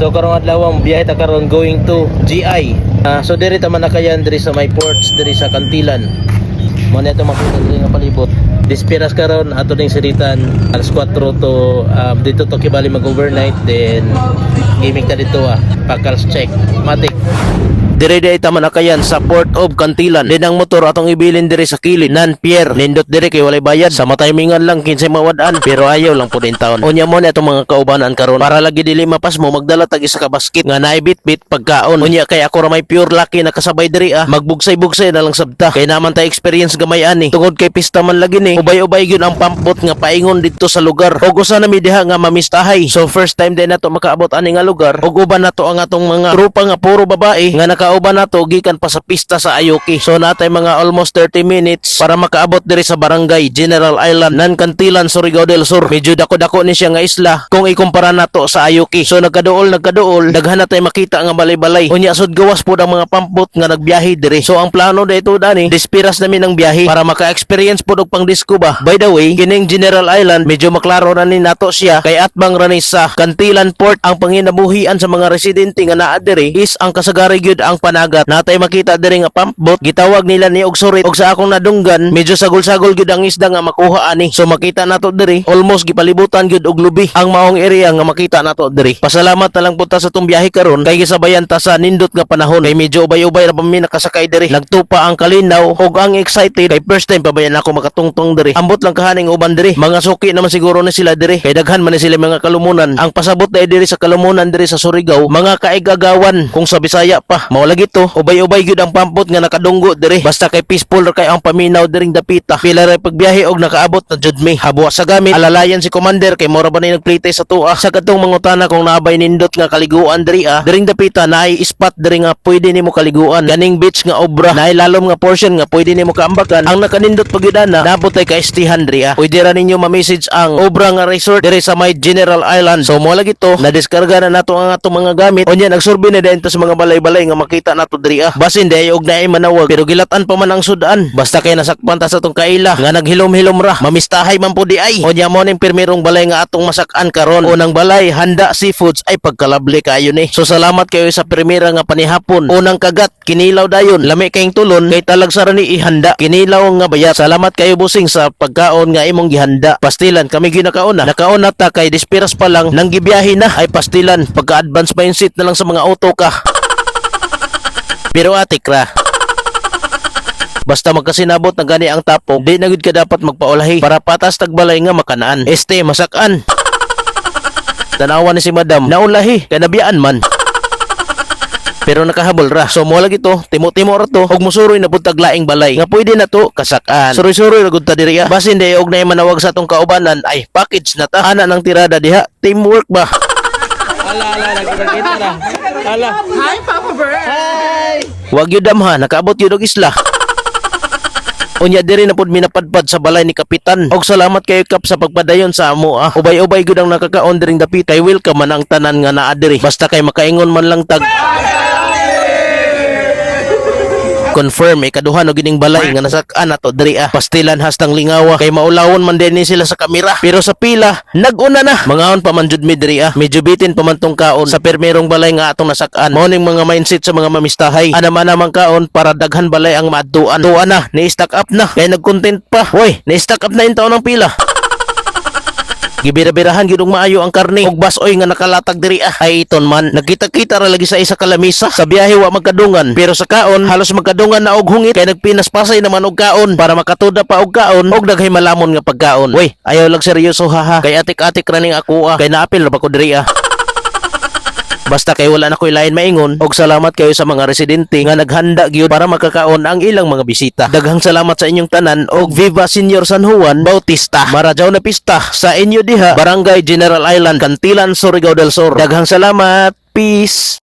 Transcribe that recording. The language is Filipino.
So karong adlaw biyahe ta karon going to GI. So diri ta man nakayan diri sa may ports diri sa Kantilan. Mo na ito makita diri nga palibot. Dispiras karon ato ding siritan alas 4 to dito to Kibali mag-overnight, then gaming ta dito Pacals check matik. Dire day ta manakayan sa Port of Kantilan. Din ang motor atong ibilin dire sa kilid nan pier. Nindot dire kay walay bayad. Sa matimingan lang kinsay mawadaan, pero ayaw lang po din taon. Unya mo na itong mga kaubanan karon para lagi dili mapas mo magdala tag isa ka basket nga naibit-bit pagkaon. Unya kay ako ra may pure lucky na kasabay diri magbugsay-bugsay na lang sabta. Kay naman ta experience gamay ani. Tungod kay pista man lagi ni. Ubay-ubay gyud ang pampot nga paingon didto sa lugar. Ug usa na mi diha nga mamistahay. So first time din nato makaabot ani nga lugar. Ug uban nato ang atong mga trupa nga puro babae nga kauban nato gikan pa sa pista sa Ayuki. So natay mga almost 30 minutes para makaabot diri sa barangay General Island nan Kantilan, Surigao del Sur. Medyo dako-dako ni siya nga isla kung ikumpara nato sa Ayuki. So nagkaduol daghan natay makita nga balay-balay. Unya sud gawas pud ang mga pampot nga nagbiyahe diri. So ang plano dito dani dispiras namin ng biyahe para maka-experience pud og pang-disco ba. By the way, kining General Island medyo maklaro na ni nato siya kay atbang ra ni sa Kantilan Port. Ang panginabuhian sa mga residente nga naa diri is ang kasagari gyud ang panagat. Natay makita diri nga pampbot, gitawag nila ni og surit. Og sa akong nadunggan, medyo sagol-sagol gyud ang isda nga makuha ani. So makita nato diri, almost gipalibutan gyud og lubi ang maong area nga makita nato diri. Pasalamat na lang punta sa tong biyahe karon kay gisabayan ta sa nindot nga panahon. Kay medyo ubay-ubay ra pa mi nakasakay diri. Nagtupa ang kalinaw og ang excited kay first time pa bayan ako makatungtong diri. Ambot lang kahaning uban diri. Mga suki naman siguro na sila diri. Kay daghan man ni sila mga kalumunan. Ang pasabot na diri sa kalumunan diri sa Surigao, mga kaigagawan kung sa Bisaya pa. Mao lagi to, ubay-ubay gyud ang pampot nga nakadunggo diri. Basta kay peaceful ra kay ang paminaw diring dapita. Pila ra pagbiyahe og nakaabot na jud mi. Habwa sa gamit, alalayan si commander kay mora ba ni nagplite sa tuwa. Sa kadtong mangutana kung naabay nindot nga kaliguan diri diring dapita naay spot diri nga pwede nimo kaliguan. Ganing beach nga obra, naay lalom nga portion nga pwede nimo kaambakan. Ang nakanindot pagyudana naabot ay ka estihan diri Pwede ra ninyo ma-message ang obra nga resort diri sa may General Island. So mo lagi to, na-diskarga na nato ang atong mga gamit. Unya nagsurvey na din sa mga balay-balay nga makita nato diri basin day og naay manawag pero gilatan pa man ang sudan. Basta kay nasakpan ta sa tong kaila nga naghilom-hilom ra. Mamistahay man po di ay. Unya mo ning pirmirong balay nga atong masak-an karon. Unang balay Handa Seafoods ay pagkalabli kayo ni. So salamat kayo sa primera nga panihapon. Unang kagat kinilaw dayon. Lami kayong tulon kay talag sa ni ihanda. Kinilaw nga bayat. Salamat kayo busing sa pagkaon nga imong gihanda. Pastilan kami ginakauna. Nakauna ta kay dispiras pa lang nang gibiyahe na ay pastilan. Pagka-advance mindset na lang sa mga auto ka. Pero atik ra. Basta magkasinabot na gani ang tapong, di na gud ka dapat magpaulahi para patas tagbalay nga makanaan. Masakan. Tanawan ni si madam, naulahi, kay nabiyaan man. Pero nakahabol ra. So mo lagi to, timo-timo ra to, og musuroy na pud taglaing balay. Nga pwede na to kasakan. Suroy-suroy ra gud ta diri Basin day og nay manawag sa atong kaubanan, ay package na ta. Ana nang tirada diha, teamwork ba. Ala, nakita na. Ala. Hi, Papa Bird. Hi. Wag yun damha, nakaabot yun og isla. Unya diri na pud minapadpad sa balay ni Kapitan. Og salamat kayo Kap sa pagpadayon sa amo Ubay-ubay gud ang nakakaon diring dapit. Kay welcome man ang tanan nga naa diri. Basta kay makaingon man lang tag confirm ikaduhan og gining balay nga nasak-an nato diri Pastilan hastang lingawa kay maulawon man din ni sila sa kamera. Pero sa pila nag-una na. Mangaon pa man jud mi diri Medyo bitin pa man tong kaon sa permerong balay nga atong nasak-an. Mao ning mga mindset sa mga mamistahay. Anaman namang kaon para daghan balay ang maadtuan. Tuwa na, ni-stack up na. Kay nag-content pa. Hoy, ni-stack up na in taon ng pila. Gibira-birahan gyud og maayo ang karne og basoy nga nakalatag diri ay iton man nagkita-kita ra lagi sa isa ka lamisa. Sa biyahe wa magkadungan pero sa kaon halos magkadungan na og hungit kay nagpinaspasay naman og kaon para makatuda pa og kaon og daghay malamon nga pagkaon. Wey, ayaw lang seryoso haha kay atik-atik ra ning ako kay naapil ra pa ko diri Basta kay wala na ko'y lain maingon og salamat kayo sa mga residente nga naghanda gyud para makakaon ang ilang mga bisita. Daghang salamat sa inyong tanan og Viva Senior San Juan Bautista. Marajaw na pista sa inyo diha, Barangay General Island, Kantilan, Surigao del Sur. Daghang salamat. Peace.